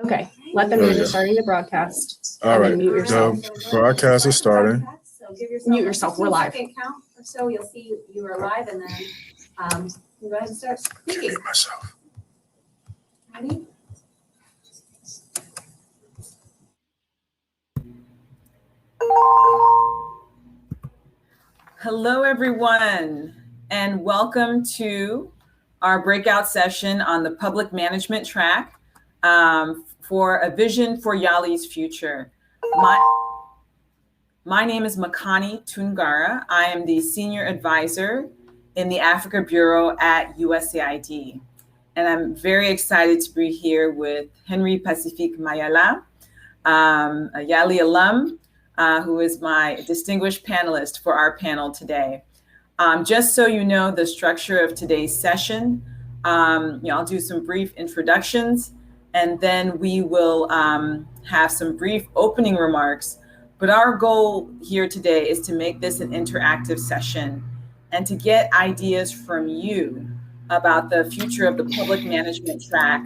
Okay, let them know you're starting the broadcast. All right, Mute yourself. the broadcast is starting. So give yourself Mute yourself, we're live. a 2-second count or so, you'll see you are live, and then you go ahead and start speaking. Myself. Ready? Hello, everyone, and welcome to our breakout session on the public management track for a vision for Yali's future. My name is Makani Tungara. I am the senior advisor in the Africa Bureau at USAID. And I'm very excited to be here with Henry Pacifique Mayala, a Yali alum, who is my distinguished panelist for our panel today. Just so you know the structure of today's session, I'll do some brief introductions, and then we will have some brief opening remarks. But our goal here today is to make this an interactive session and to get ideas from you about the future of the public management track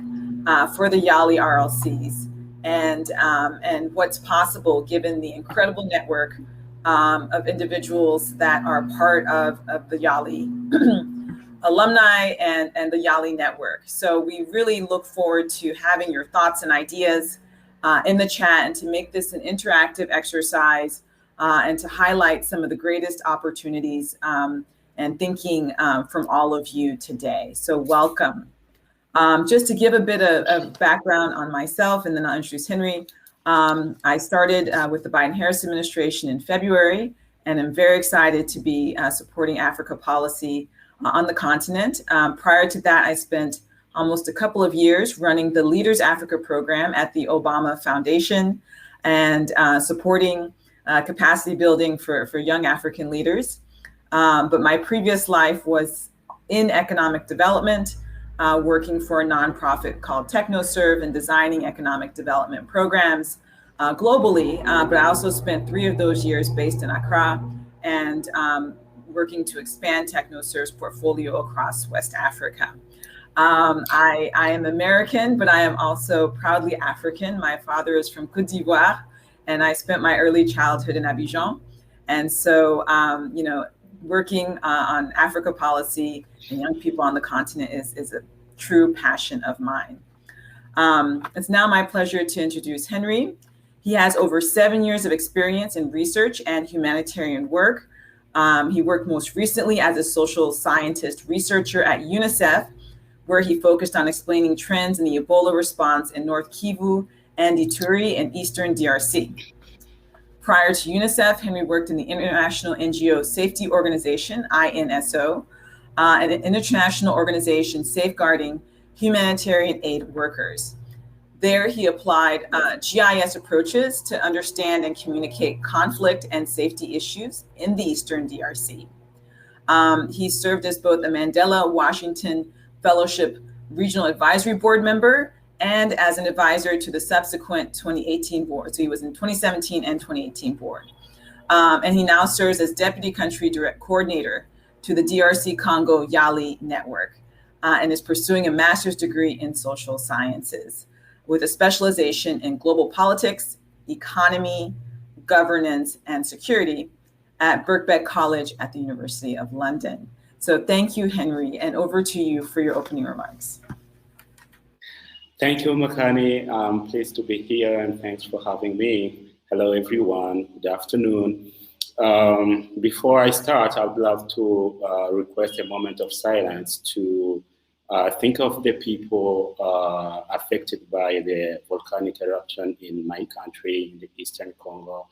for the Yali RLCs. And what's possible given the incredible network of individuals that are part of the Yali alumni and the Yali network. So we really look forward to having your thoughts and ideas in the chat, and to make this an interactive exercise and to highlight some of the greatest opportunities and thinking from all of you today. So welcome. Just to give a bit of background on myself, and then I'll introduce Henry. I started with the Biden-Harris administration in February, and I'm very excited to be supporting Africa policy on the continent. Prior to that, I spent almost a couple of years running the Leaders Africa program at the Obama Foundation and supporting capacity building for young African leaders. But my previous life was in economic development, working for a nonprofit called TechnoServe and designing economic development programs globally. But I also spent 3 of those years based in Accra and working to expand TechnoServe's portfolio across West Africa. I am American, but I am also proudly African. My father is from Côte d'Ivoire, and I spent my early childhood in Abidjan. And so, working on Africa policy and young people on the continent is a true passion of mine. It's now my pleasure to introduce Henry. He has over 7 years of experience in research and humanitarian work. He worked most recently as a social scientist researcher at UNICEF, where he focused on explaining trends in the Ebola response in North Kivu and Ituri in Eastern DRC. Prior to UNICEF, Henry worked in the International NGO Safety Organization, INSO, an international organization safeguarding humanitarian aid workers. There, he applied GIS approaches to understand and communicate conflict and safety issues in the Eastern DRC. He served as both a Mandela Washington Fellowship Regional Advisory Board member and as an advisor to the subsequent 2018 board. So he was in 2017 and 2018 board. And he now serves as Deputy Country Direct Coordinator to the DRC Congo Yali Network and is pursuing a master's degree in social sciences with a specialization in global politics, economy, governance, and security at Birkbeck College at the University of London. So thank you, Henry, and over to you for your opening remarks. Thank you, Makani. I'm pleased to be here, and thanks for having me. Hello, everyone. Good afternoon. Before I start, I'd love to request a moment of silence to think of the people affected by the volcanic eruption in my country, in the Eastern Congo.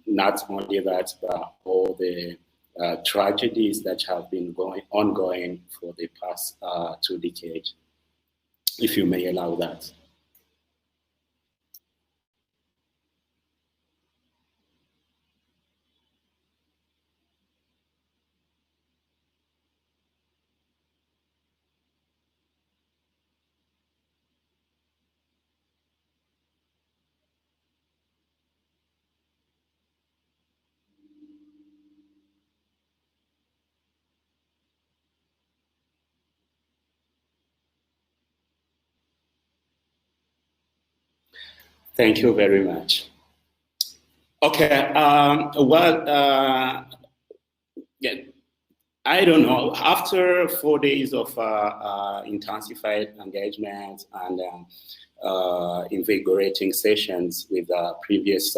Not only that, but all the tragedies that have been ongoing for the past 2 decades, if you may allow that. Thank you very much. Okay, yeah, I don't know. After 4 days of intensified engagement and invigorating sessions with previous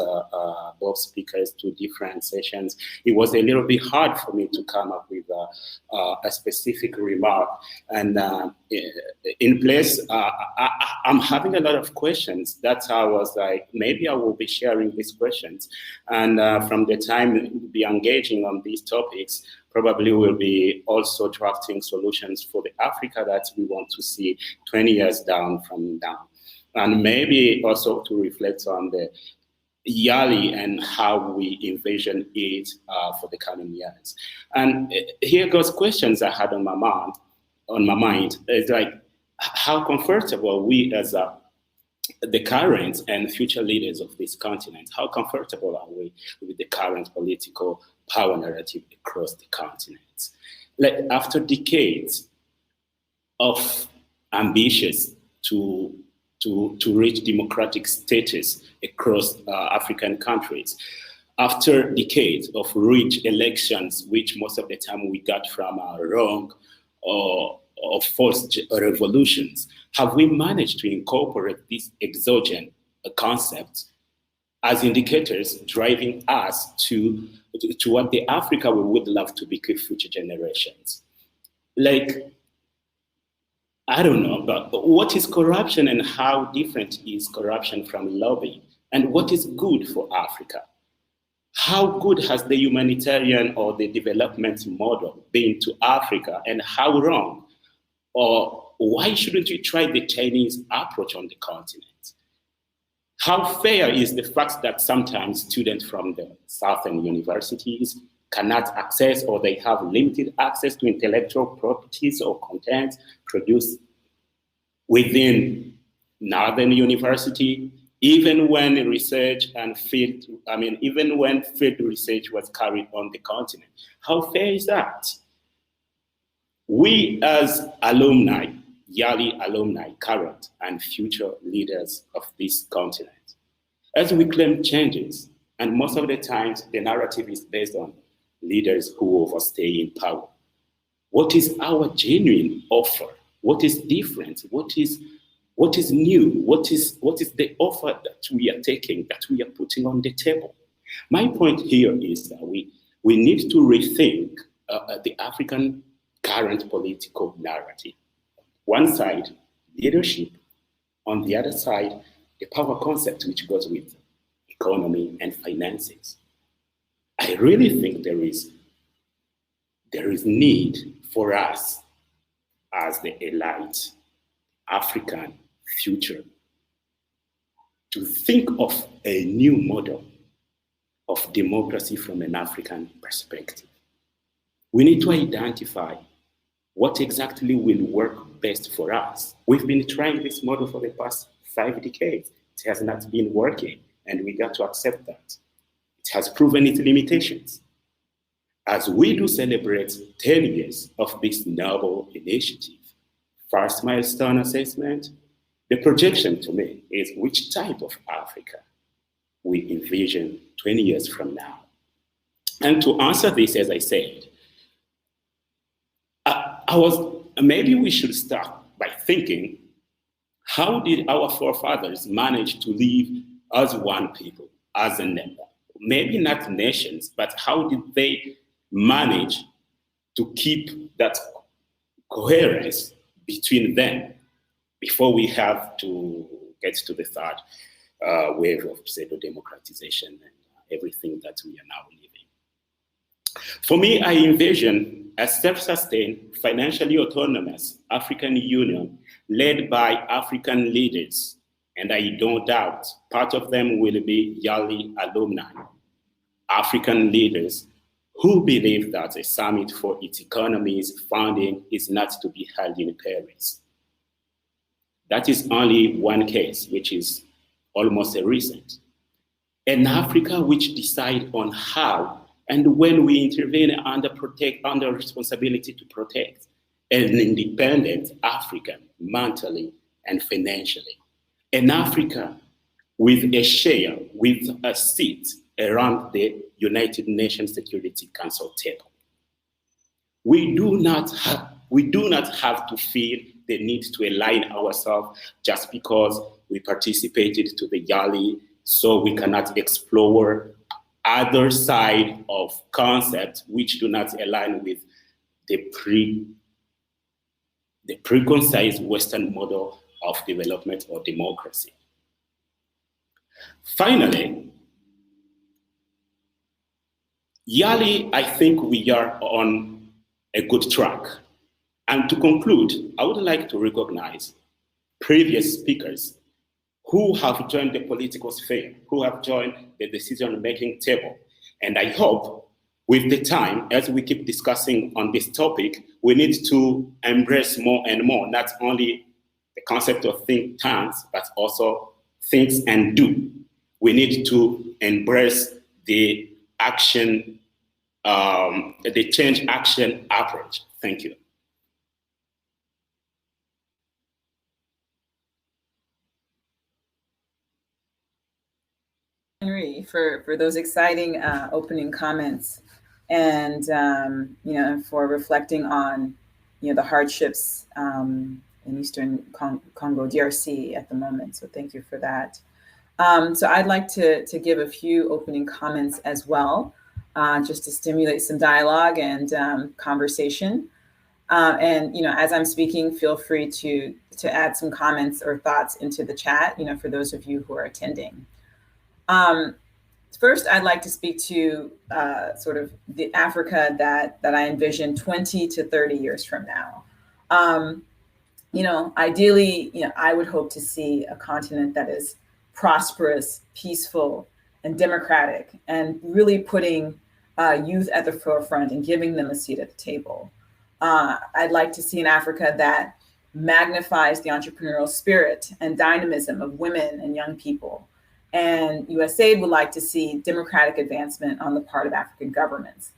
both speakers to different sessions, it was a little bit hard for me to come up with a specific remark. And in place, I'm having a lot of questions. That's how I was like, maybe I will be sharing these questions. And from the time we'll be engaging on these topics, probably we'll be also drafting solutions for the Africa that we want to see 20 years down from now. And maybe also to reflect on the YALI and how we envision it for the coming years. And here goes questions I had on my mind. It's like, how comfortable we as the current and future leaders of this continent, how comfortable are we with the current political power narrative across the continent? Like, after decades of ambitious to reach democratic status across African countries, after decades of rich elections, which most of the time we got from wrong or false revolutions, have we managed to incorporate these exogenous concepts as indicators driving us to what the Africa we would love to become future generations? Like, I don't know, but what is corruption and how different is corruption from lobbying? And what is good for Africa? How good has the humanitarian or the development model been to Africa, and how wrong? Or why shouldn't we try the Chinese approach on the continent? How fair is the fact that sometimes students from the southern universities cannot access, or they have limited access to intellectual properties or content produced within northern university, even when research and even when field research was carried on the continent? How fair is that? We as alumni, YALI alumni, current and future leaders of this continent, as we claim changes, and most of the times the narrative is based on leaders who overstay in power. What is our genuine offer? What is different? What is new? What is the offer that we are taking, that we are putting on the table? My point here is that we need to rethink the African current political narrative. One side, leadership. On the other side, the power concept which goes with economy and finances. I really think there is need for us as the elite African future to think of a new model of democracy from an African perspective. We need to identify what exactly will work best for us. We've been trying this model for the past 5 decades. It has not been working, and we got to accept that. It has proven its limitations. As we do celebrate 10 years of this noble initiative, first milestone assessment, the projection to me is which type of Africa we envision 20 years from now. And to answer this, as I said, maybe we should start by thinking, how did our forefathers manage to live as one people, as a maybe not nations, but how did they manage to keep that coherence between them before we have to get to the third wave of pseudo-democratization and everything that we are now living? For me, I envision a self-sustained, financially autonomous African Union led by African leaders, and I don't doubt part of them will be YALI alumni, African leaders who believe that a summit for its economy's founding is not to be held in Paris. That is only one case, which is almost a recent. An Africa which decide on how and when we intervene under responsibility to protect an independent Africa mentally and financially. An Africa with a share, with a seat around the United Nations Security Council table. We do not have to feel the need to align ourselves just because we participated to the YALI, so we cannot explore other side of concepts which do not align with the preconceived Western model of development or democracy. Finally, YALI, I think we are on a good track. And to conclude, I would like to recognize previous speakers who have joined the political sphere, who have joined the decision-making table. And I hope with the time, as we keep discussing on this topic, we need to embrace more and more, not only the concept of think tanks, but also think and do. We need to embrace the action, the change action approach. Thank you. Henry, for those exciting opening comments, and for reflecting on the hardships in Eastern Congo DRC at the moment. So thank you for that. So I'd like to give a few opening comments as well, just to stimulate some dialogue and conversation. And as I'm speaking, feel free to add some comments or thoughts into the chat. For those of you who are attending. First, I'd like to speak to sort of the Africa that I envision 20 to 30 years from now. Ideally, I would hope to see a continent that is prosperous, peaceful, and democratic, and really putting youth at the forefront and giving them a seat at the table. I'd like to see an Africa that magnifies the entrepreneurial spirit and dynamism of women and young people. And USAID would like to see democratic advancement on the part of African governments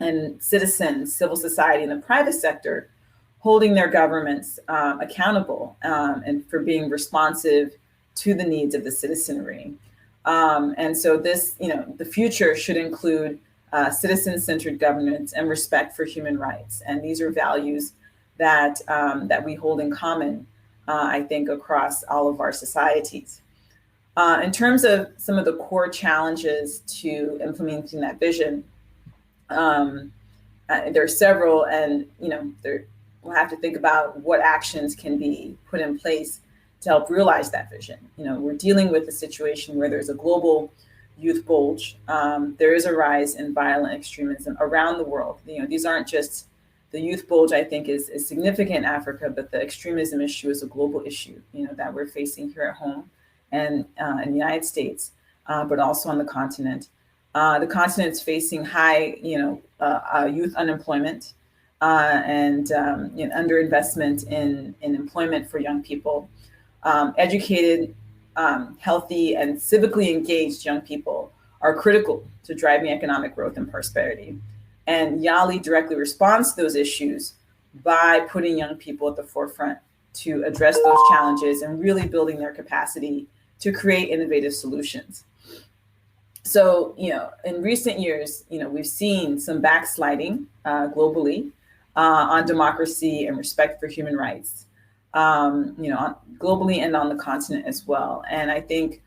and citizens, civil society, and the private sector holding their governments accountable and for being responsive to the needs of the citizenry. And so this, the future should include citizen-centered governance and respect for human rights. And these are values that we hold in common, I think, across all of our societies. In terms of some of the core challenges to implementing that vision, there are several, and we'll have to think about what actions can be put in place to help realize that vision. We're dealing with a situation where there's a global youth bulge. There is a rise in violent extremism around the world. These aren't just the youth bulge, I think, is significant in Africa, but the extremism issue is a global issue, that we're facing here at home and in the United States, but also on the continent. The continent's facing high, youth unemployment and underinvestment in employment for young people. Educated, healthy, and civically engaged young people are critical to driving economic growth and prosperity. And YALI directly responds to those issues by putting young people at the forefront to address those challenges and really building their capacity to create innovative solutions. So, in recent years, we've seen some backsliding globally on democracy and respect for human rights, globally and on the continent as well. And I think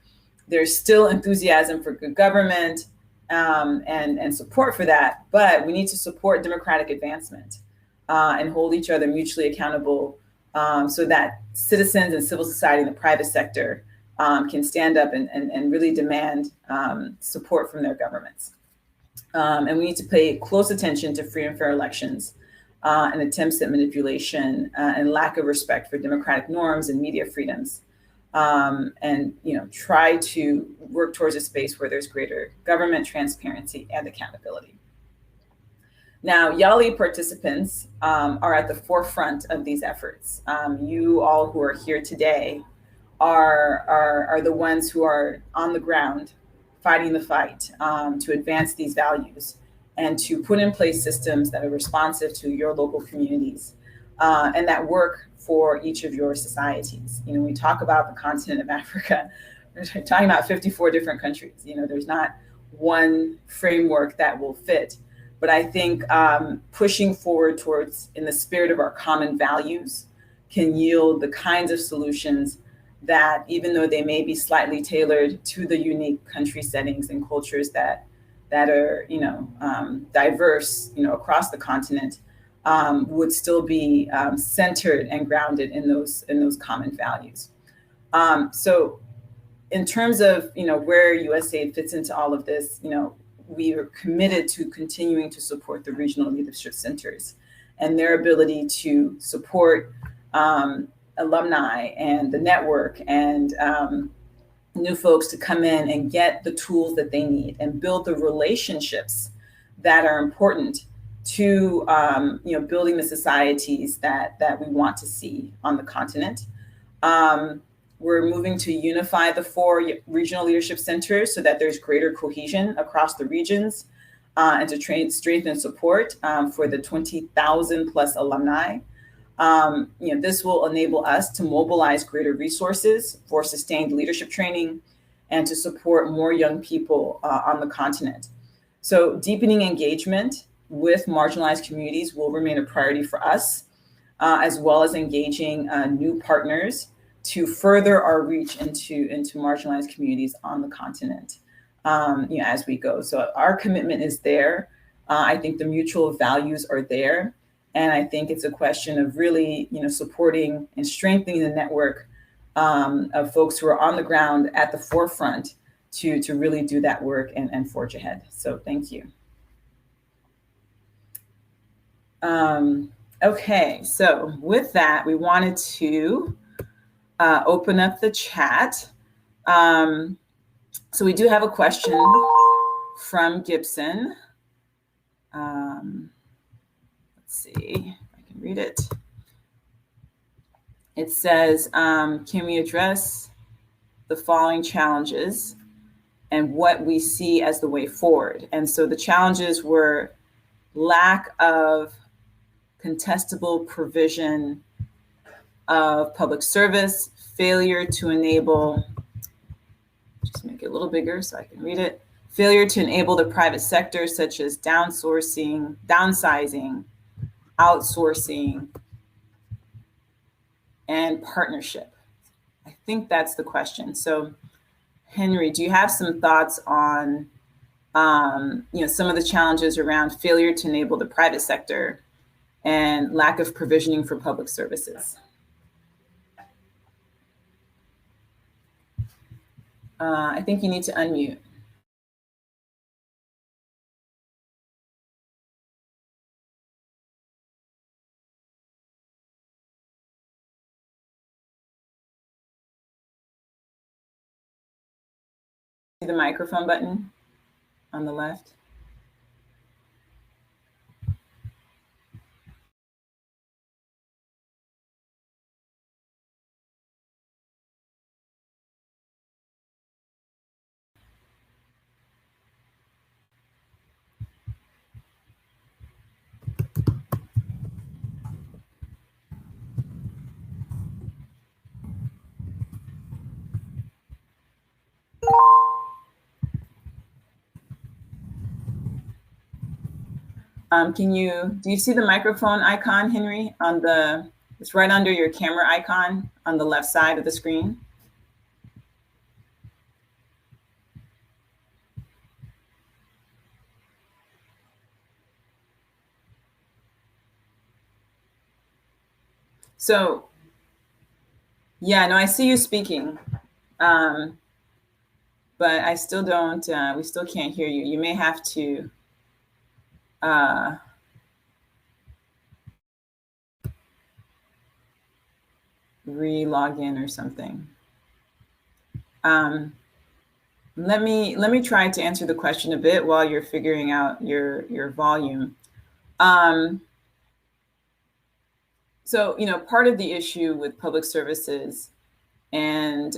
there's still enthusiasm for good government and support for that, but we need to support democratic advancement and hold each other mutually accountable so that citizens and civil society and the private sector can stand up and really demand support from their governments. And we need to pay close attention to free and fair elections and attempts at manipulation and lack of respect for democratic norms and media freedoms. And try to work towards a space where there's greater government transparency and accountability. Now, YALI participants are at the forefront of these efforts. You all who are here today are the ones who are on the ground fighting the fight to advance these values and to put in place systems that are responsive to your local communities and that work for each of your societies. We talk about the continent of Africa we're talking about 54 different countries. There's not one framework that will fit. But I think pushing forward towards, in the spirit of our common values, can yield the kinds of solutions that, even though they may be slightly tailored to the unique country settings and cultures that are, diverse, across the continent, would still be centered and grounded in those common values. So in terms of, where USAID fits into all of this, we are committed to continuing to support the regional leadership centers and their ability to support alumni and the network and new folks to come in and get the tools that they need and build the relationships that are important to building the societies that we want to see on the continent. We're moving to unify the 4 regional leadership centers so that there's greater cohesion across the regions and to strengthen support for the 20,000 plus alumni. This will enable us to mobilize greater resources for sustained leadership training and to support more young people on the continent. So deepening engagement with marginalized communities will remain a priority for us, as well as engaging new partners to further our reach into marginalized communities on the continent, as we go. So our commitment is there. I think the mutual values are there. And I think it's a question of really, supporting and strengthening the network of folks who are on the ground at the forefront to really do that work and forge ahead. So thank you. Okay, so with that, we wanted to open up the chat. So we do have a question from Gibson. Let's see if I can read it. It says, can we address the following challenges and what we see as the way forward? And so the challenges were lack of contestable provision of public service, failure to enable, just make it a little bigger so I can read it, failure to enable the private sector, such as downsizing, outsourcing, and partnership. I think that's the question. So Henry, do you have some thoughts on some of the challenges around failure to enable the private sector and lack of provisioning for public services? I think you need to unmute. See the microphone button on the left? Do you see the microphone icon, Henry, it's right under your camera icon on the left side of the screen? So, yeah, no, I see you speaking, but I still don't, we still can't hear you. You may have to re-log in or something. Let me try to answer the question a bit while you're figuring out your volume. So, part of the issue with public services and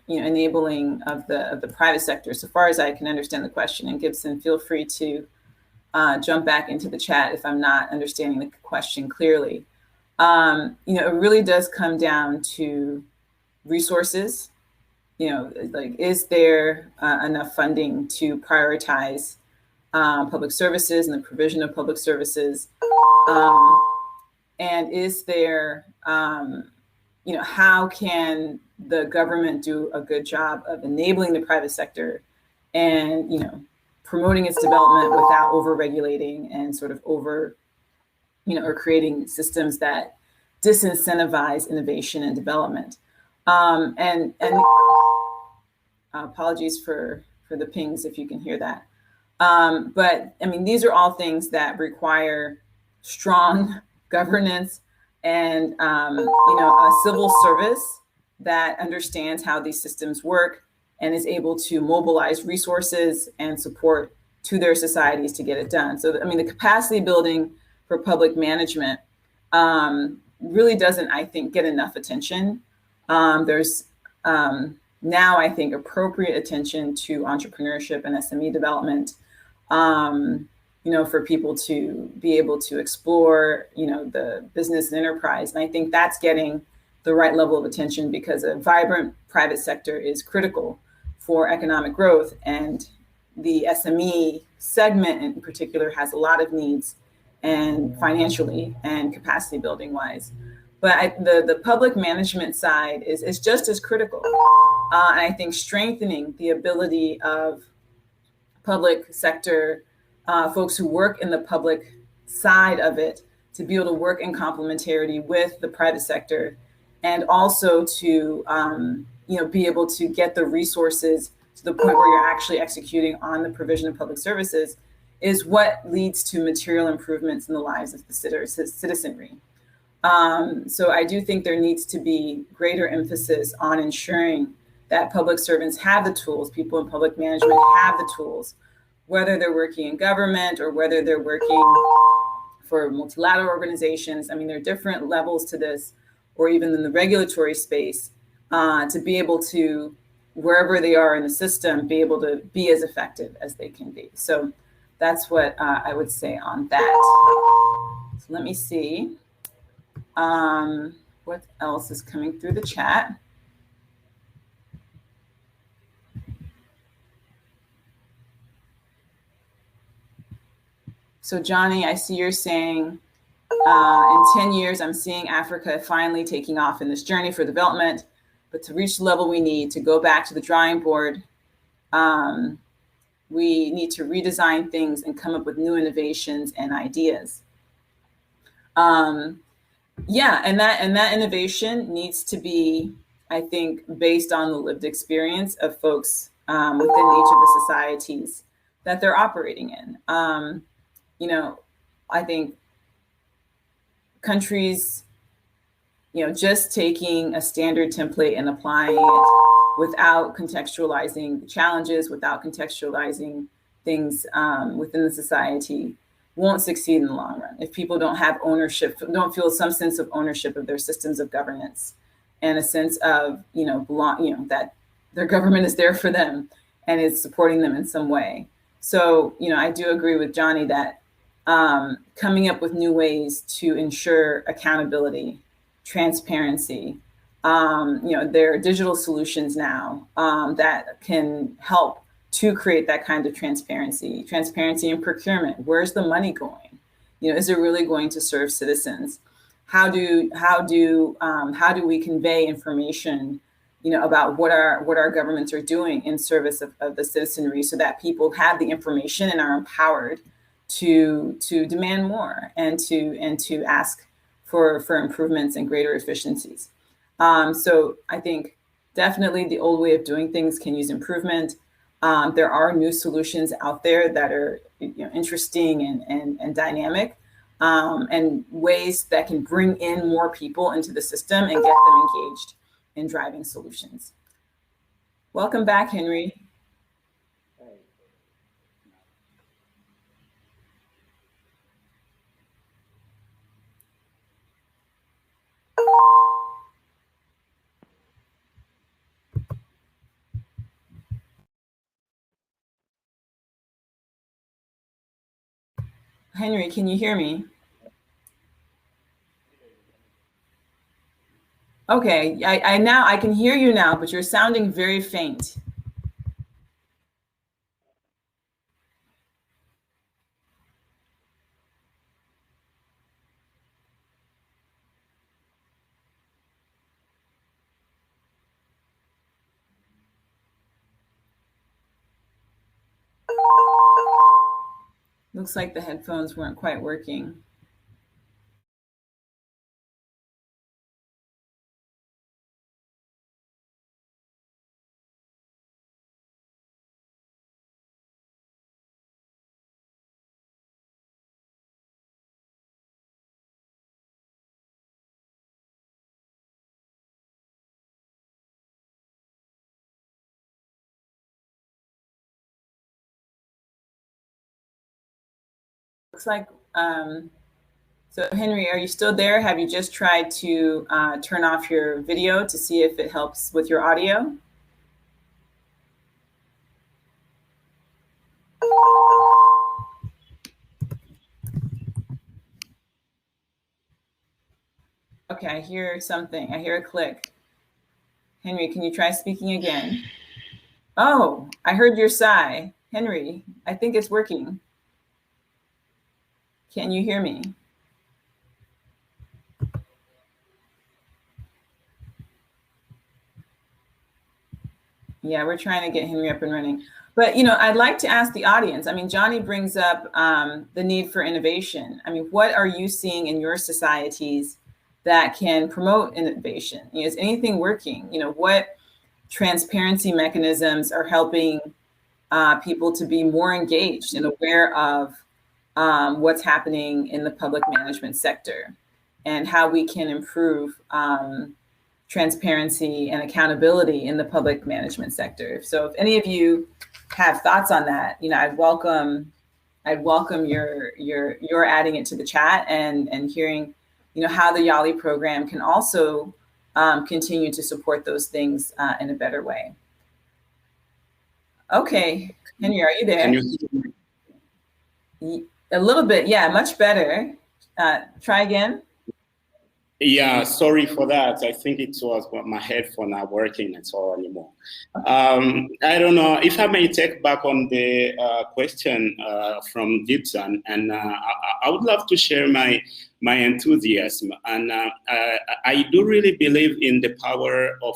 enabling of the private sector, so far as I can understand the question, and Gibson, feel free to jump back into the chat if I'm not understanding the question clearly. It really does come down to resources like, is there enough funding to prioritize public services and the provision of public services? And is there, how can the government do a good job of enabling the private sector and, promoting its development without over-regulating and sort of or creating systems that disincentivize innovation and development. And apologies for the pings if you can hear that. But I mean, these are all things that require strong governance and a civil service that understands how these systems work and is able to mobilize resources and support to their societies to get it done. So, I mean, the capacity building for public management really doesn't, I think, get enough attention. There's now, I think, appropriate attention to entrepreneurship and SME development, for people to be able to explore, the business and enterprise. And I think that's getting the right level of attention because a vibrant private sector is critical for economic growth. And the SME segment in particular has a lot of needs, and financially and capacity building wise. But the public management side is just as critical. And I think strengthening the ability of public sector folks who work in the public side of it to be able to work in complementarity with the private sector, and also to be able to get the resources to the point where you're actually executing on the provision of public services is what leads to material improvements in the lives of the citizenry. So I do think there needs to be greater emphasis on ensuring that public servants have the tools, people in public management have the tools, whether they're working in government or whether they're working for multilateral organizations. I mean, there are different levels to this, or even in the regulatory space, to be able to, wherever they are in the system, be able to be as effective as they can be. So that's what I would say on that. So let me see what else is coming through the chat. So Johnny, I see you're saying, in 10 years, I'm seeing Africa finally taking off in this journey for development, but to reach the level we need to go back to the drawing board, we need to redesign things and come up with new innovations and ideas. Yeah, and that innovation needs to be, I think, based on the lived experience of folks within each of the societies that they're operating in. I think countries, just taking a standard template and applying it without contextualizing the challenges, without contextualizing things within the society, won't succeed in the long run. If people don't have ownership, don't feel some sense of ownership of their systems of governance, and a sense of, that their government is there for them and is supporting them in some way. So, I do agree with Johnny that coming up with new ways to ensure accountability, transparency. There are digital solutions now that can help to create that kind of transparency in procurement. Where's the money going? Is it really going to serve citizens? How do we convey information, about what our governments are doing in service of the citizenry, so that people have the information and are empowered to demand more and to ask for improvements and greater efficiencies. So I think definitely the old way of doing things can use improvement. There are new solutions out there that are interesting and dynamic, and ways that can bring in more people into the system and get them engaged in driving solutions. Welcome back, Henry. Henry, can you hear me? Okay, I can hear you now, but you're sounding very faint. Looks like the headphones weren't quite working. Looks like, so Henry, are you still there? Have you just tried to turn off your video to see if it helps with your audio? Okay, I hear something. I hear a click. Henry, can you try speaking again? Oh, I heard your sigh. Henry, I think it's working. Can you hear me? Yeah, we're trying to get Henry up and running. But, you know, I'd like to ask the audience. I mean, Johnny brings up the need for innovation. I mean, what are you seeing in your societies that can promote innovation? You know, is anything working? You know, what transparency mechanisms are helping people to be more engaged and aware of what's happening in the public management sector and how we can improve transparency and accountability in the public management sector. So if any of you have thoughts on that, you know, I'd welcome your adding it to the chat and hearing, you know, how the YALI program can also continue to support those things in a better way. Okay, Henry, are you there? Can you hear me? A little bit, yeah, much better. Try again. Yeah, sorry for that. I think it was my headphone not working at all anymore. I don't know if I may take back on the question from Gibson, and I would love to share my enthusiasm. And I do really believe in the power of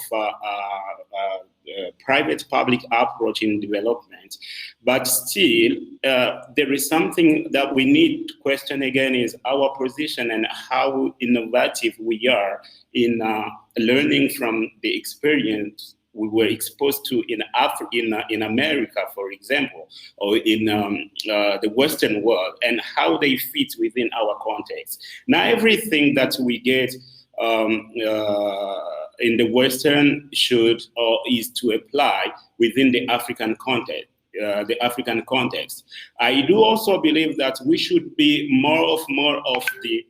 private-public approach in development. But still, there is something that we need to question again is our position and how innovative we are in learning from the experience we were exposed to in America, for example, or in the Western world, and how they fit within our context. Now, everything that we get in the Western should or is to apply within the African context. I do also believe that we should be more of the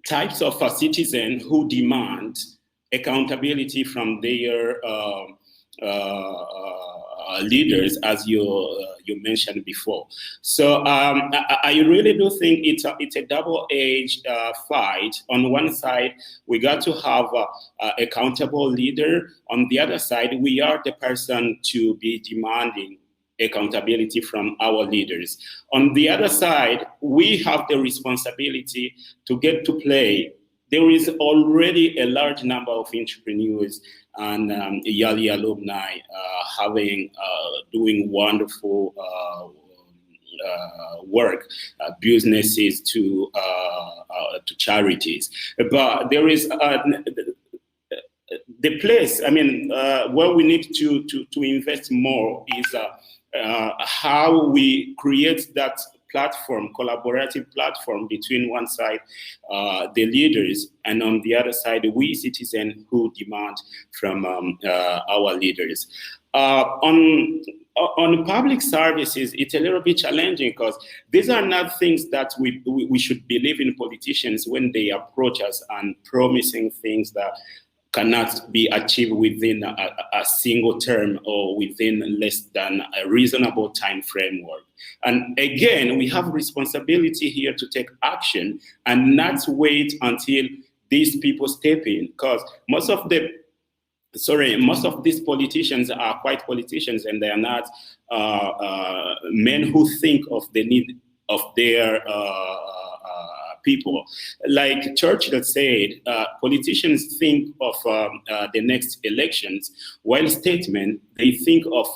types of citizens who demand accountability from their leaders, as you mentioned before. So I really do think it's a double-edged fight. On one side, we got to have an accountable leader. On the other side, we are the person to be demanding accountability from our leaders. On the other side, we have the responsibility to get to play. There is already a large number of entrepreneurs and Yali alumni doing wonderful work, businesses to charities. But there is the place, I mean, where we need to invest more is how we create that platform, collaborative platform between one side, the leaders, and on the other side, we citizens who demand from our leaders. On public services, it's a little bit challenging because these are not things that we should believe in politicians when they approach us and promising things that cannot be achieved within a single term or within less than a reasonable time framework. And again, we have responsibility here to take action and not wait until these people step in, because most of these politicians are quite politicians, and they are not men who think of the need of their people. Like Churchill said, politicians think of the next elections, while statesmen, they think of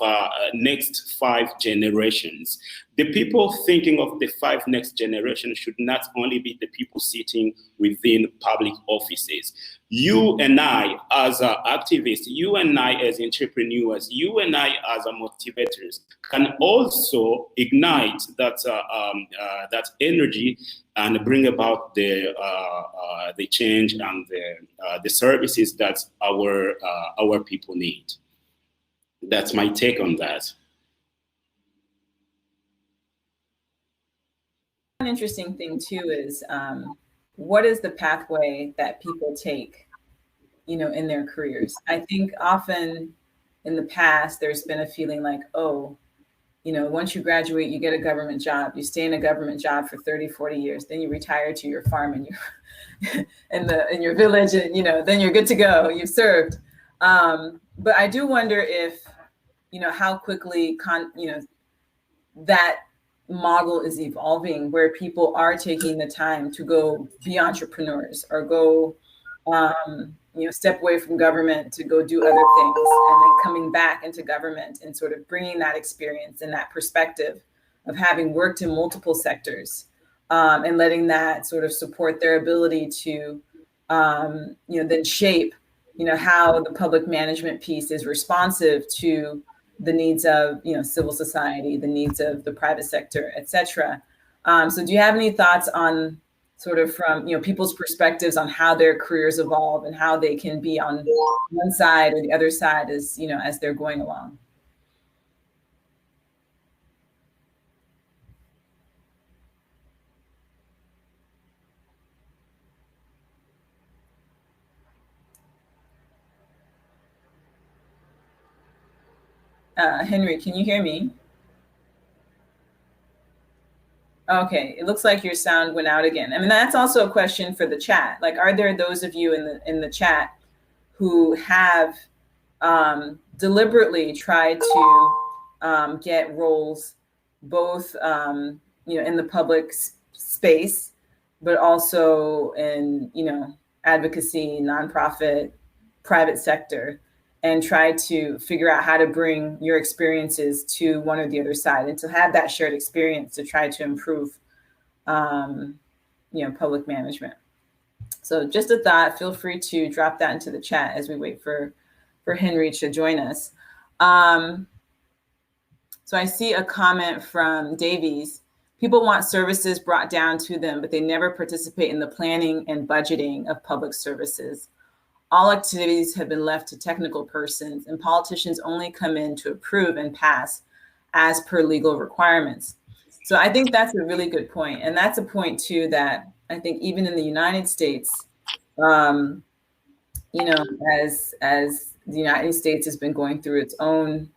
next 5 generations. The people thinking of the 5 next generations should not only be the people sitting within public offices. You and I as activists, you and I as entrepreneurs, you and I as motivators can also ignite that energy and bring about the change and the services that our people need. That's my take on that. One interesting thing too is what is the pathway that people take, in their careers? I think often in the past there's been a feeling like, oh, once you graduate, you get a government job, you stay in a government job for 30, 40 years, then you retire to your farm and you in your village, and then you're good to go, you've served. But I do wonder if, how quickly that model is evolving, where people are taking the time to go be entrepreneurs or go step away from government to go do other things, and then coming back into government and sort of bringing that experience and that perspective of having worked in multiple sectors, and letting that sort of support their ability to then shape how the public management piece is responsive to the needs of civil society, the needs of the private sector, et cetera. So do you have any thoughts on sort of from people's perspectives on how their careers evolve and how they can be on one side or the other side as as they're going along? Henry, can you hear me? Okay, it looks like your sound went out again. I mean, that's also a question for the chat. Like, are there those of you in the chat who have deliberately tried to get roles both in the public space, but also in advocacy, nonprofit, private sector, and try to figure out how to bring your experiences to one or the other side, and to have that shared experience to try to improve, public management. So just a thought, feel free to drop that into the chat as we wait for Henry to join us. So I see a comment from Davies. People want services brought down to them, but they never participate in the planning and budgeting of public services. All activities have been left to technical persons, and politicians only come in to approve and pass as per legal requirements. So I think that's a really good point. And that's a point too that I think even in the United States, as the United States has been going through its own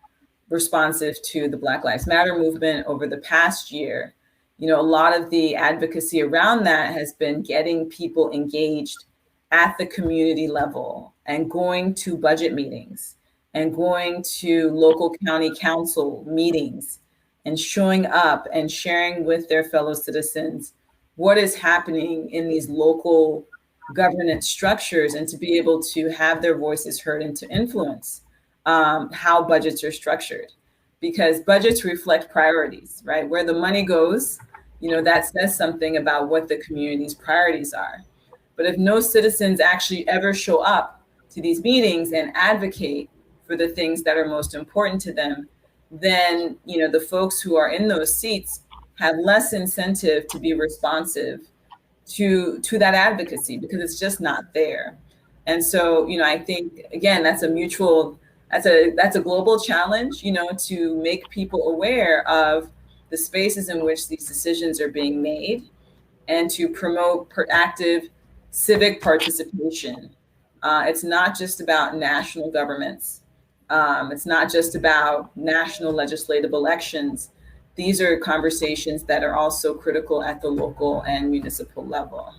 responsive to the Black Lives Matter movement over the past year, a lot of the advocacy around that has been getting people engaged at the community level and going to budget meetings and going to local county council meetings and showing up and sharing with their fellow citizens what is happening in these local governance structures, and to be able to have their voices heard and to influence how budgets are structured. Because budgets reflect priorities, right? Where the money goes, that says something about what the community's priorities are. But if no citizens actually ever show up to these meetings and advocate for the things that are most important to them, then the folks who are in those seats have less incentive to be responsive to that advocacy, because it's just not there. And so, I think again, that's a global challenge, to make people aware of the spaces in which these decisions are being made, and to promote active civic participation. It's not just about national governments. It's not just about national legislative elections. These are conversations that are also critical at the local and municipal level.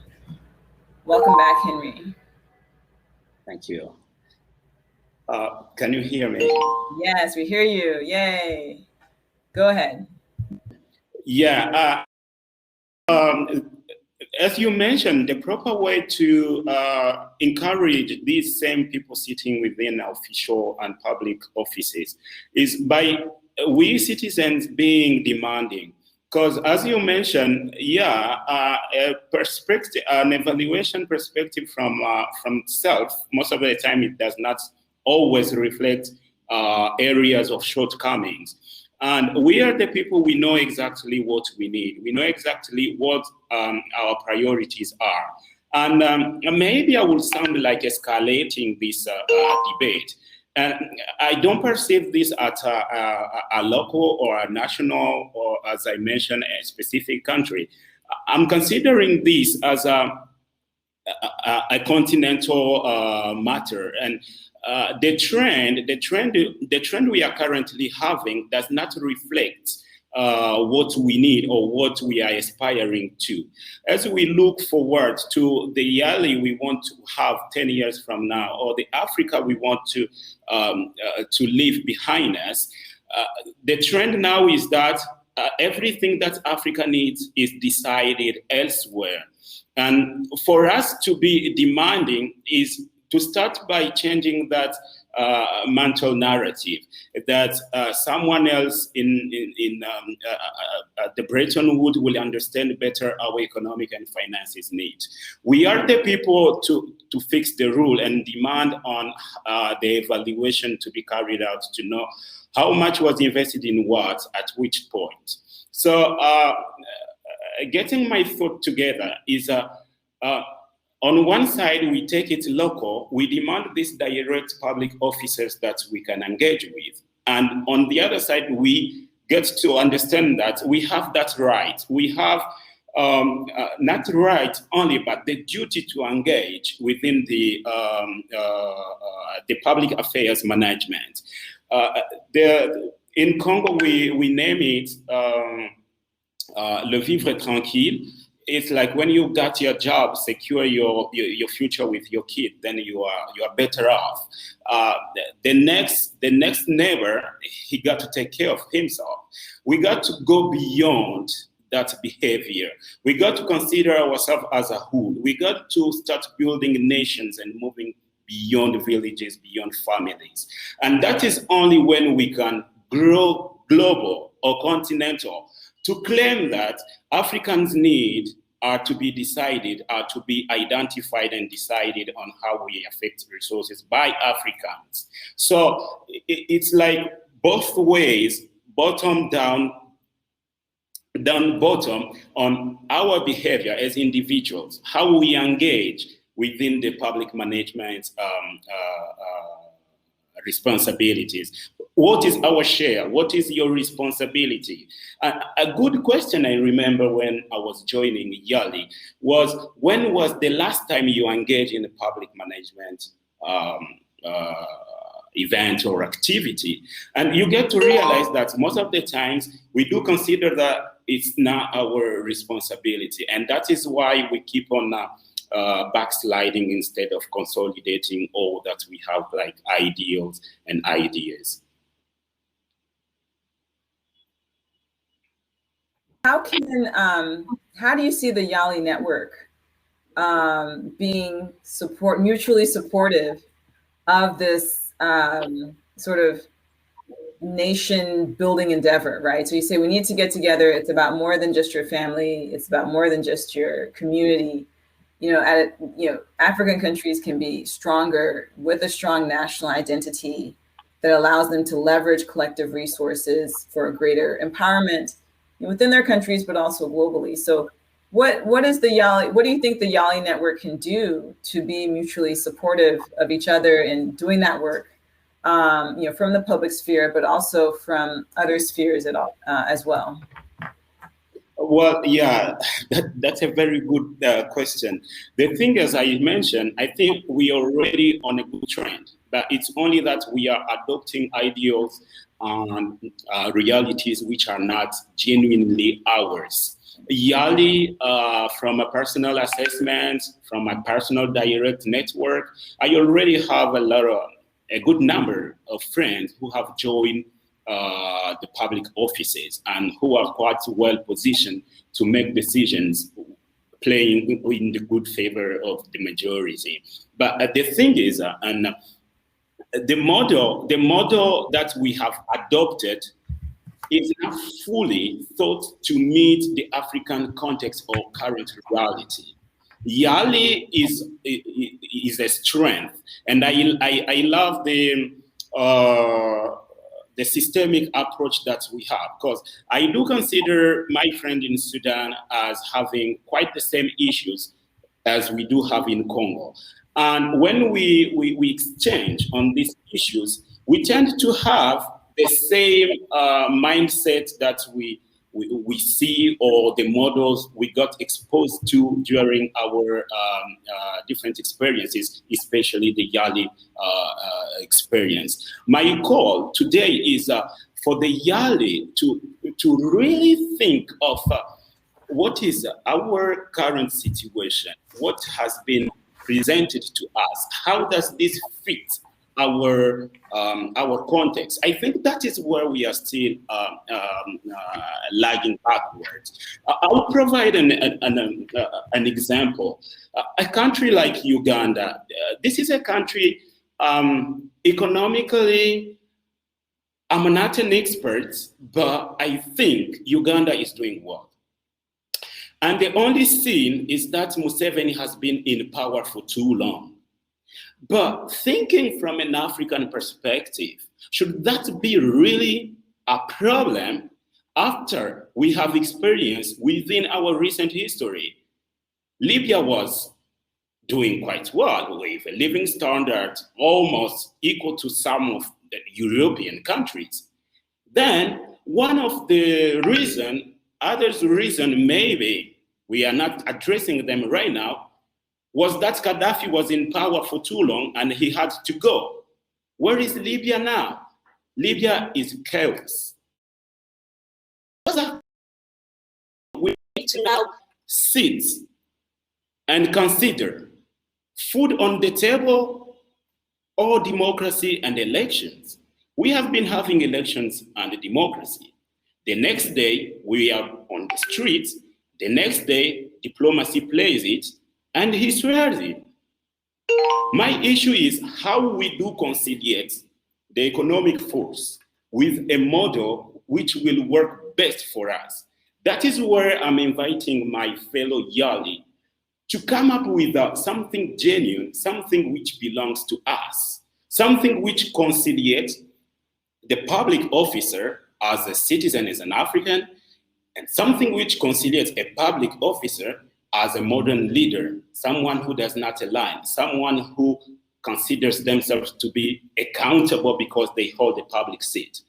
Welcome back, Henry. Thank you. Can you hear me? Yes, we hear you. Yay. Go ahead. Yeah. As you mentioned, the proper way to encourage these same people sitting within official and public offices is by we citizens being demanding. Because as you mentioned, a perspective, an evaluation perspective from self, most of the time it does not always reflect areas of shortcomings. And we are the people, we know exactly what we need. We know exactly what our priorities are. And maybe I will sound like escalating this debate. And I don't perceive this at a local or a national, or as I mentioned, a specific country. I'm considering this as a continental matter. And the trend we are currently having does not reflect what we need or what we are aspiring to. As we look forward to the Yali we want to have 10 years from now, or the Africa we want to leave behind us, the trend now is that everything that Africa needs is decided elsewhere. And for us to be demanding is to start by changing that mental narrative that someone else in the Bretton Woods will understand better our economic and finances needs. We are the people to fix the rule and demand on the evaluation to be carried out to know how much was invested in what at which point. So getting my thought together is on one side, we take it local. We demand these direct public officers that we can engage with. And on the other side, we get to understand that we have that right. We have not the right only, but the duty to engage within the public affairs management. In Congo, we name it le vivre tranquille. It's like when you got your job, secure your future with your kid, then you are better off. The next neighbor, he got to take care of himself. We got to go beyond that behavior. We got to consider ourselves as a whole. We got to start building nations and moving beyond villages, beyond families. And that is only when we can grow global or continental to claim that Africans' need are to be decided, are to be identified and decided on how we affect resources by Africans. So it's like both ways, bottom down, down bottom on our behavior as individuals, how we engage within the public management responsibilities. What is our share? What is your responsibility? A good question I remember when I was joining Yali was, when was the last time you engaged in a public management event or activity? And you get to realize that most of the times we do consider that it's not our responsibility. And that is why we keep on backsliding instead of consolidating all that we have, like ideals and ideas. How do you see the Yali network being mutually supportive of this sort of nation building endeavor, right? So you say we need to get together. It's about more than just your family. It's about more than just your community. African countries can be stronger with a strong national identity that allows them to leverage collective resources for a greater empowerment within their countries, but also globally. So what is the Yali? What do you think the Yali network can do to be mutually supportive of each other in doing that work, from the public sphere, but also from other spheres as well? Well, yeah, that's a very good question. The thing, as I mentioned, I think we are already on a good trend, but it's only that we are adopting ideals and realities which are not genuinely ours. YALI, from a personal assessment, from my personal direct network, I already have a good number of friends who have joined the public offices and who are quite well positioned to make decisions playing in the good favor of the majority. But the thing is, and the model that we have adopted is not fully thought to meet the African context or current reality. YALI is a strength, and I love the systemic approach that we have, because I do consider my friend in Sudan as having quite the same issues as we do have in Congo. And when we exchange on these issues, we tend to have the same mindset that we see, or the models we got exposed to during our different experiences, especially the YALI experience. My call today is for the YALI to really think of what is our current situation, what has been presented to us, how does this fit our context. I think that is where we are still lagging backwards. I'll provide an example. A country like Uganda, this is a country economically, I'm not an expert, but I think Uganda is doing well. And the only thing is that Museveni has been in power for too long. But thinking from an African perspective, should that be really a problem after we have experienced within our recent history? Libya was doing quite well with a living standard almost equal to some of the European countries. Then one of the others reason maybe we are not addressing them right now, was that Gaddafi was in power for too long and he had to go. Where is Libya now? Libya is chaos. We need to now sit and consider food on the table or democracy and elections. We have been having elections and democracy. The next day, we are on the streets. The next day, diplomacy plays it, and he swears it. My issue is how we do conciliate the economic force with a model which will work best for us. That is where I'm inviting my fellow YALI to come up with something genuine, something which belongs to us, something which conciliates the public officer as a citizen, as an African, and something which conciliates a public officer as a modern leader, someone who does not align, someone who considers themselves to be accountable because they hold a public seat.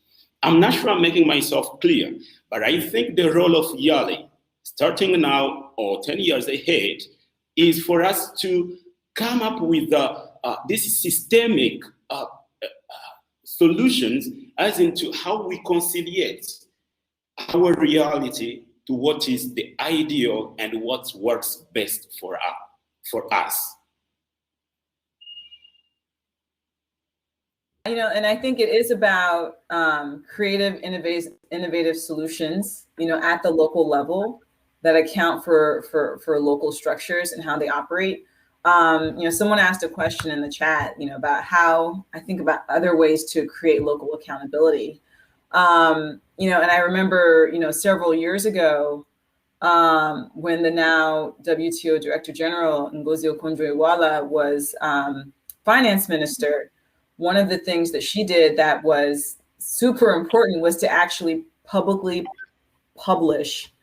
I'm not sure I'm making myself clear, but I think the role of YALI, starting now or 10 years ahead, is for us to come up with this systemic solutions as into how we conciliate our reality to what is the ideal and what works best for us. You know, and I think it is about creative, innovative solutions, you know, at the local level that account for local structures and how they operate. You know, someone asked a question in the chat, you know, about how I think about other ways to create local accountability. You know, and I remember, you know, several years ago, when the now WTO Director General Ngozi Okonjo-Iweala was finance minister, one of the things that she did that was super important was to actually publicly publish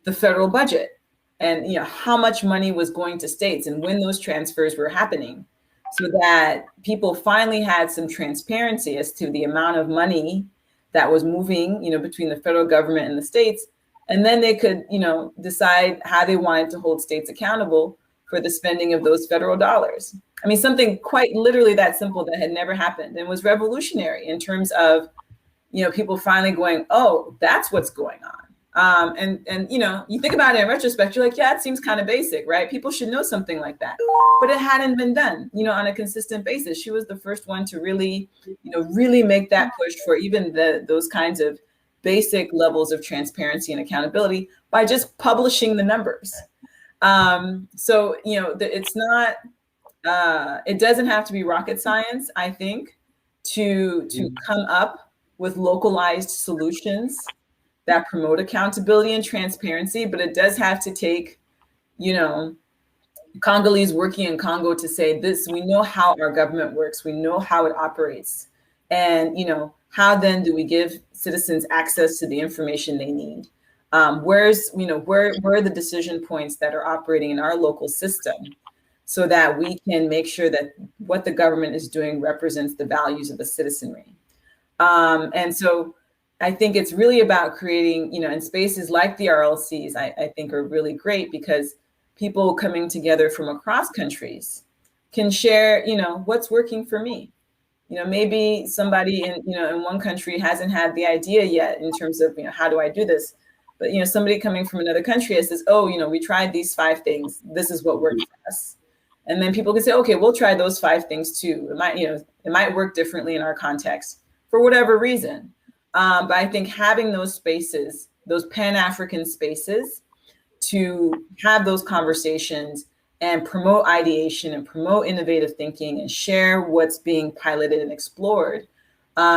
the federal budget and, you know, how much money was going to states and when those transfers were happening, so that people finally had some transparency as to the amount of money that was moving, you know, between the federal government and the states. And then they could, you know, decide how they wanted to hold states accountable for the spending of those federal dollars. I mean, something quite literally that simple that had never happened and was revolutionary in terms of, you know, people finally going, oh, that's what's going on. And you know, you think about it in retrospect, you're like, yeah, it seems kind of basic, right? People should know something like that, but it hadn't been done, you know, on a consistent basis. She was the first one to really, you know, really make that push for even those kinds of basic levels of transparency and accountability by just publishing the numbers. So, you know, it's not, it doesn't have to be rocket science, I think, to come up with localized solutions that promote accountability and transparency, but it does have to take, you know, Congolese working in Congo to say this, we know how our government works, we know how it operates. And, you know, how then do we give citizens access to the information they need? Where's, you know, where are the decision points that are operating in our local system so that we can make sure that what the government is doing represents the values of the citizenry? And so I think it's really about creating, you know, and spaces like the RLCs, I think are really great because people coming together from across countries can share, you know, what's working for me. You know, maybe somebody in, you know, in one country hasn't had the idea yet in terms of, you know, how do I do this? But, you know, somebody coming from another country says, oh, you know, we tried these 5 things. This is what worked for us. And then people can say, okay, we'll try those 5 things too. It might, you know, it might work differently in our context for whatever reason. But I think having those spaces, those Pan-African spaces to have those conversations and promote ideation and promote innovative thinking and share what's being piloted and explored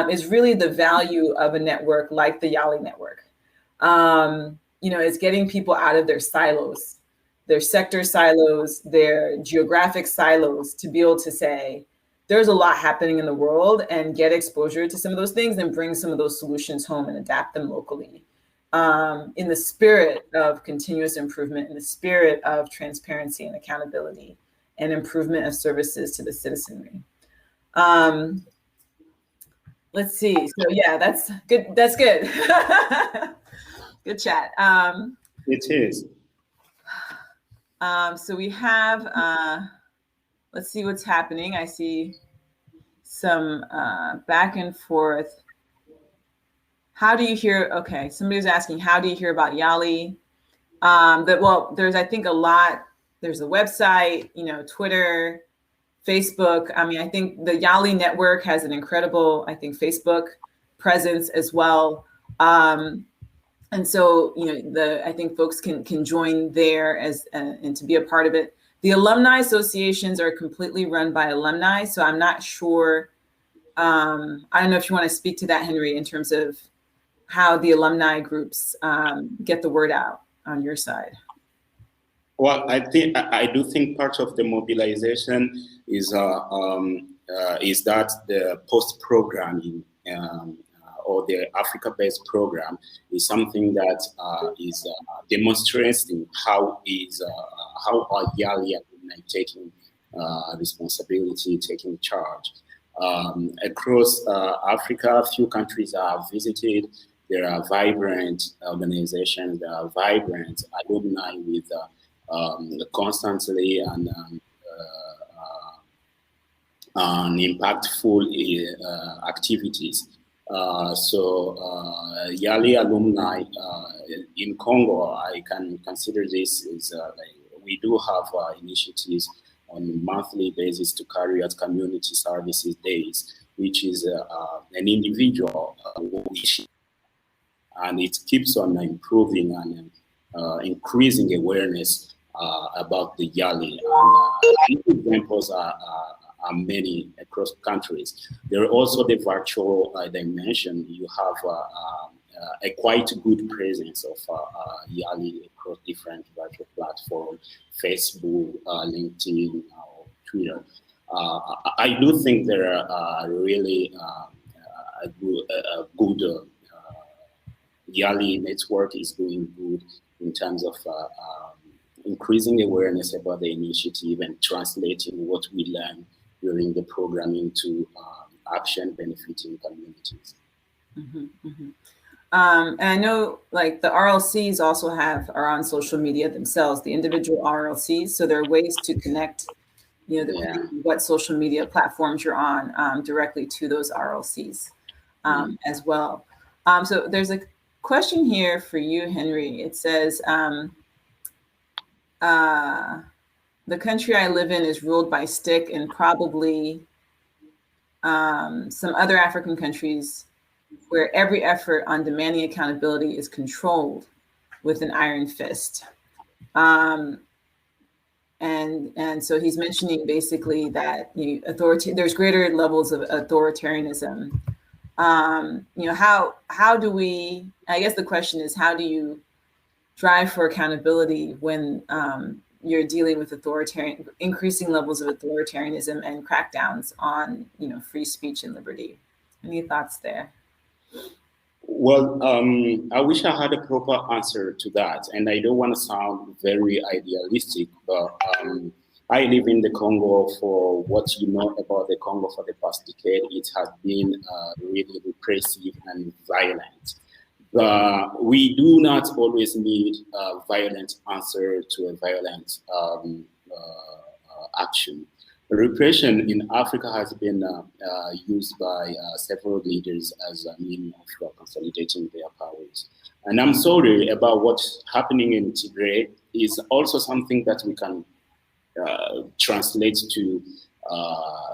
is really the value of a network like the Yali network. You know, it's getting people out of their silos, their sector silos, their geographic silos, to be able to say, there's a lot happening in the world and get exposure to some of those things and bring some of those solutions home and adapt them locally. In the spirit of continuous improvement, in the spirit of transparency and accountability and improvement of services to the citizenry. Let's see. So yeah, that's good. That's good. Good chat. It is. So we have, let's see what's happening. I see some back and forth. How do you hear? Okay, somebody was asking, how do you hear about Yali? Well, there's, I think, a lot. There's a website, you know, Twitter, Facebook. I mean, I think the Yali network has an incredible, I think, Facebook presence as well. And so, you know, I think folks can join there as and to be a part of it. The alumni associations are completely run by alumni, so I'm not sure. I don't know if you want to speak to that, Henry, in terms of how the alumni groups get the word out on your side. Well, I do think part of the mobilization is that the post-programming or the Africa-based program is something that is demonstrating how are Yali alumni taking responsibility, taking charge. Across Africa, a few countries I have visited. There are vibrant organizations, there are vibrant alumni with constantly and impactful activities. So Yali alumni in Congo, I can consider this is we do have initiatives on a monthly basis to carry out community services days, which is an individual wish, and it keeps on improving and increasing awareness about the Yali. And examples are many across countries. There are also the virtual dimension. You have a quite good presence of Yali across different virtual platforms, Facebook, LinkedIn, or Twitter. I do think there are really a good Yali network is doing good in terms of increasing awareness about the initiative and translating what we learn during the program into action benefiting communities. Mm-hmm, mm-hmm. And I know like the RLCs also are on social media themselves, the individual RLCs. So there are ways to connect, you know, what social media platforms you're on directly to those RLCs as well. So there's a question here for you, Henry. It says, the country I live in is ruled by stick, and probably some other African countries where every effort on demanding accountability is controlled with an iron fist. And so he's mentioning basically that there's greater levels of authoritarianism. How do we? I guess the question is, how do you drive for accountability when you're dealing with increasing levels of authoritarianism and crackdowns on free speech and liberty? Any thoughts there? Well, I wish I had a proper answer to that, and I don't want to sound very idealistic, but I live in the Congo. For what you know about the Congo for the past decade, it has been really repressive and violent. But we do not always need a violent answer to a violent action. Repression in Africa has been used by several leaders as a means of consolidating their powers. And I'm sorry about what's happening in Tigray is also something that we can translate to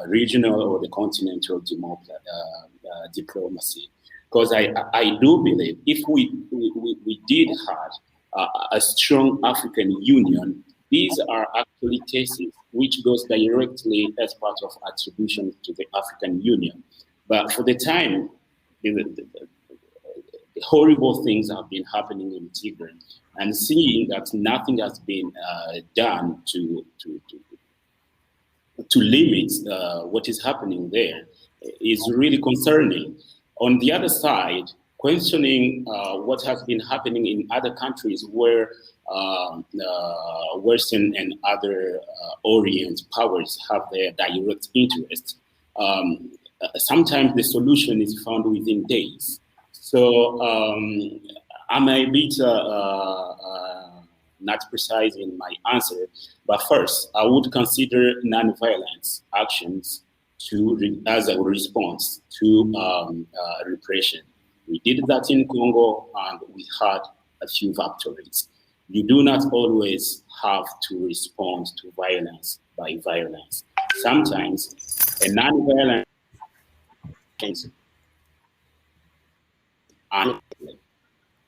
regional or the continental diplomacy. Because I do believe if we did have a strong African Union, these are actually cases which goes directly as part of attribution to the African Union. But for the time, the horrible things have been happening in Tigray, and seeing that nothing has been done to limit what is happening there is really concerning. On the other side, questioning what has been happening in other countries where Western and other Orient powers have their direct interest. Sometimes the solution is found within days. So I'm a bit not precise in my answer, but first, I would consider non-violence actions as a response to repression. We did that in Congo, and we had a few victories. You do not always have to respond to violence by violence. Sometimes a non-violent answer. And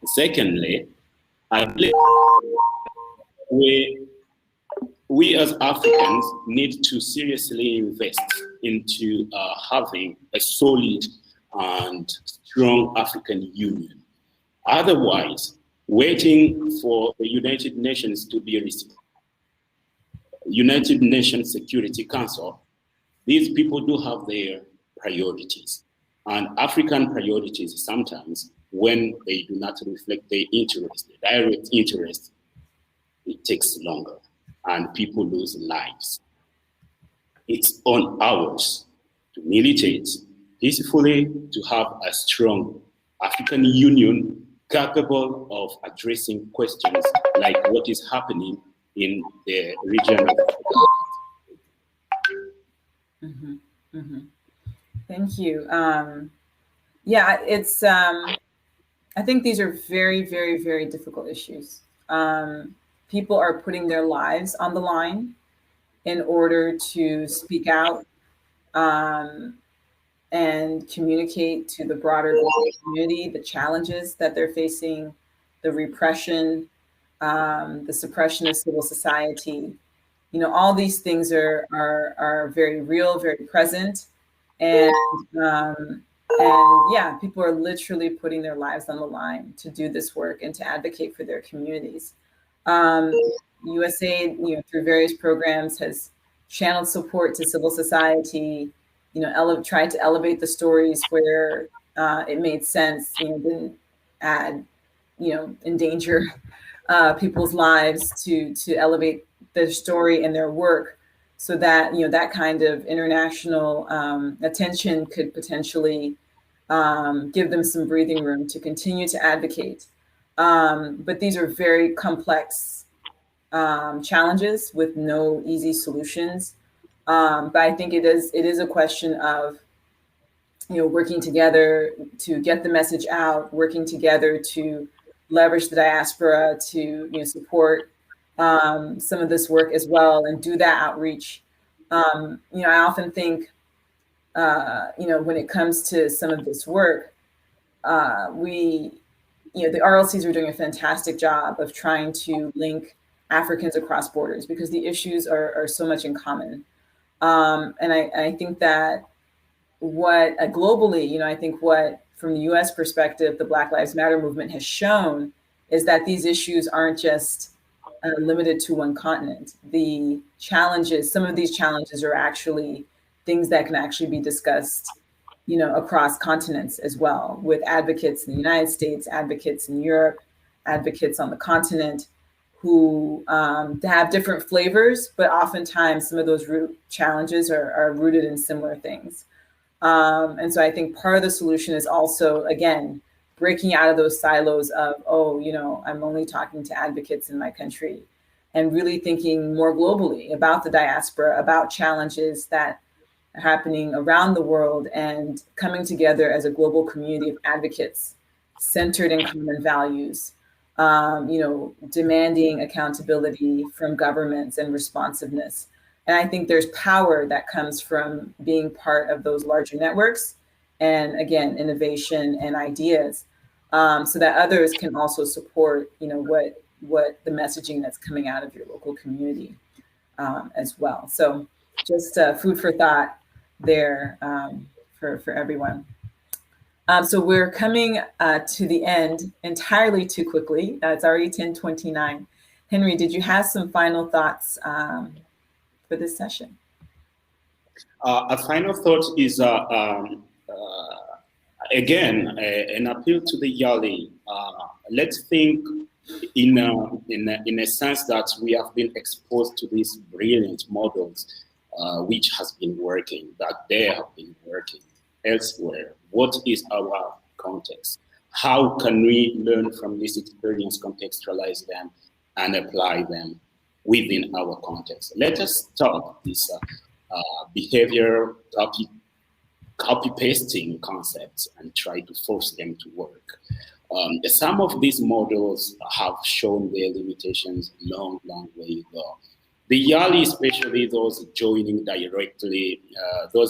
secondly, I believe we as Africans need to seriously invest into having a solid and strong African Union. Otherwise, waiting for the United Nations to be United Nations Security Council, these people do have their priorities. And African priorities sometimes, when they do not reflect their interest, the direct interest, it takes longer and people lose lives. It's on ours to militate peacefully, to have a strong African Union capable of addressing questions like what is happening in the region. Mm-hmm. Mm-hmm. Thank you. Yeah, it's. I think these are very, very, very difficult issues. People are putting their lives on the line in order to speak out and communicate to the broader global community the challenges that they're facing, the repression, the suppression of civil society. All these things are very real, very present, and yeah, people are literally putting their lives on the line to do this work and to advocate for their communities. USAID, through various programs, has channeled support to civil society. Tried to elevate the stories where it made sense. Didn't add, endanger people's lives to elevate their story and their work, so that that kind of international attention could potentially give them some breathing room to continue to advocate. But these are very complex challenges with no easy solutions. But I think it is a question of working together to get the message out, working together to leverage the diaspora to support some of this work as well and do that outreach. I often think, when it comes to some of this work, the RLCs are doing a fantastic job of trying to link Africans across borders because the issues are so much in common. And I think that what globally, I think what from the US perspective, the Black Lives Matter movement has shown is that these issues aren't just limited to one continent. The challenges, some of these challenges are actually things that can actually be discussed, across continents as well, with advocates in the United States, advocates in Europe, advocates on the continent who have different flavors, but oftentimes some of those root challenges are rooted in similar things. And so I think part of the solution is also, again, breaking out of those silos of, I'm only talking to advocates in my country, and really thinking more globally about the diaspora, about challenges that are happening around the world, and coming together as a global community of advocates centered in common values, demanding accountability from governments and responsiveness. And I think there's power that comes from being part of those larger networks and, again, innovation and ideas, so that others can also support, what the messaging that's coming out of your local community as well. So just food for thought there for everyone. So we're coming to the end entirely too quickly. It's already 10:29. Henry, did you have some final thoughts for this session? A final thought is, again, an appeal to the Yali. Let's think in a sense that we have been exposed to these brilliant models, which has been working, that they have been working elsewhere. What is our context? How can we learn from this experience, contextualize them, and apply them within our context? Let us stop this behavior copy-pasting concepts and try to force them to work. Some of these models have shown their limitations long way ago. The Yali, especially those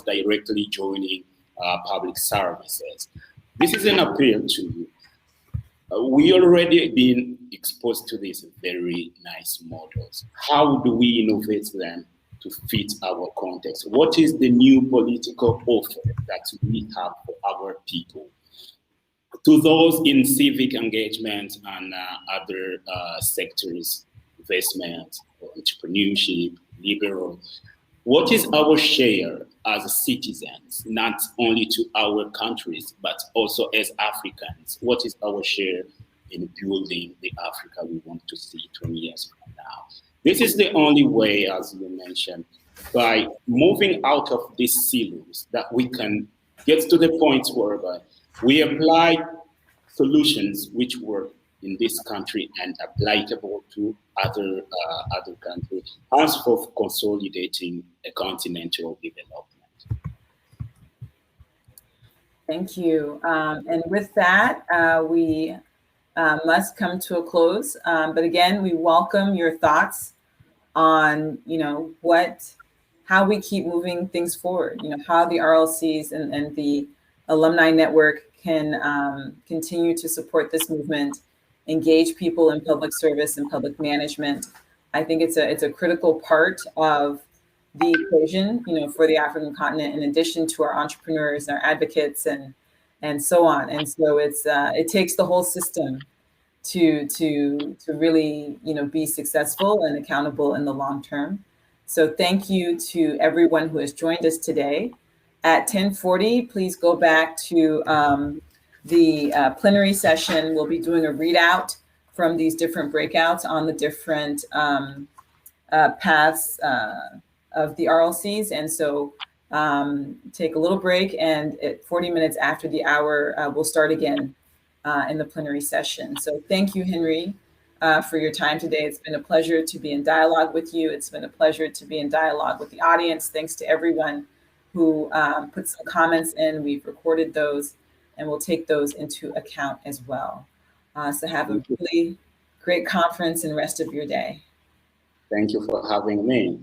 directly joining public services. This is an appeal to you. We already been exposed to these very nice models. How do we innovate them to fit our context? What is the new political offer that we have for our people? To those in civic engagement and other sectors, investment, entrepreneurship, liberal, what is our share as citizens, not only to our countries, but also as Africans? What is our share in building the Africa we want to see 20 years from now? This is the only way, as you mentioned, by moving out of these silos, that we can get to the point whereby we apply solutions which work in this country and applicable to other countries, as for consolidating a continental development. Thank you. And with that, we must come to a close. But again, we welcome your thoughts on, how we keep moving things forward, how the RLCs and the alumni network can continue to support this movement, engage people in public service and public management. I think it's a critical part of the equation, for the African continent, in addition to our entrepreneurs, our advocates, and so on. And so it takes the whole system to really, be successful and accountable in the long term. So thank you to everyone who has joined us today. At 10:40, please go back to the plenary session. We'll be doing a readout from these different breakouts on the different paths of the RLCs. And so take a little break, and at 40 minutes after the hour, we'll start again in the plenary session. So thank you, Henry, for your time today. It's been a pleasure to be in dialogue with you. It's been a pleasure to be in dialogue with the audience. Thanks to everyone who put some comments in. We've recorded those, and we'll take those into account as well. So have a really great conference and rest of your day. Thank you for having me.